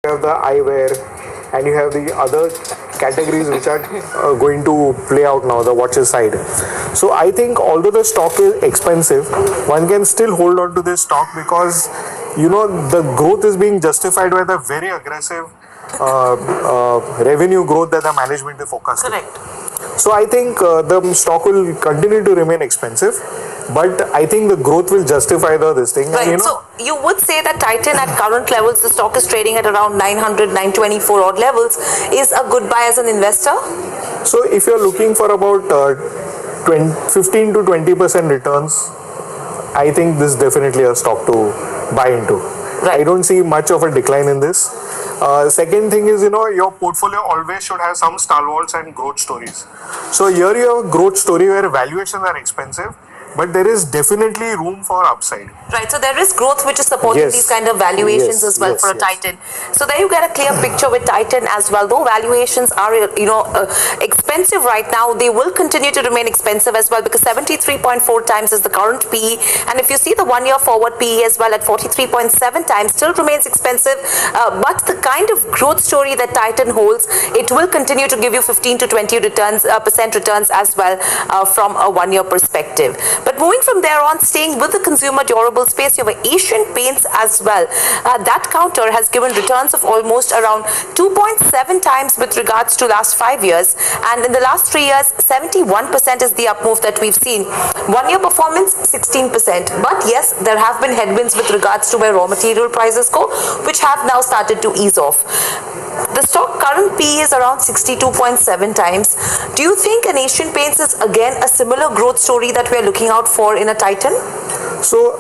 have the eyewear, and you have the other categories which are going to play out now, the watches side. So I think although the stock is expensive, one can still hold on to this stock because the growth is being justified by the very aggressive revenue growth that the management is forecasting. Correct. So I think the stock will continue to remain expensive, but I think the growth will justify this thing. Right. And, so you would say that Titan at current levels, the stock is trading at around 900, 924 odd levels, is a good buy as an investor? So if you're looking for about 15 to 20% returns, I think this is definitely a stock to buy into. Right. I don't see much of a decline in this. Second thing is, your portfolio always should have some stalwarts and growth stories. So here you have a growth story where valuations are expensive, but there is definitely room for upside. Right, so there is growth which is supporting these kind of valuations as well for a Titan. So there you get a clear picture with Titan as well. Though valuations are, expensive right now, they will continue to remain expensive as well because 73.4 times is the current PE. And if you see the 1 year forward PE as well at 43.7 times, still remains expensive. But the kind of growth story that Titan holds, it will continue to give you 15 to 20 percent returns as well from a 1 year perspective. But moving from there on, staying with the consumer durable space, you have Asian Paints as well. That counter has given returns of almost around 2.7 times with regards to last 5 years. And in the last 3 years, 71% is the up move that we've seen. 1 year performance, 16%. But yes, there have been headwinds with regards to where raw material prices go, which have now started to ease off. The stock current PE is around 62.7 times. Do you think an Asian Paints is again a similar growth story that we are looking out for in a Titan? So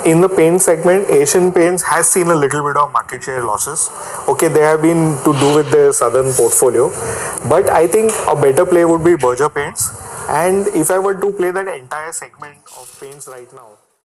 in the paint segment, Asian Paints has seen a little bit of market share losses. Okay, they have been to do with their southern portfolio, but I think a better play would be Berger Paints. And if I were to play that entire segment of paints right now,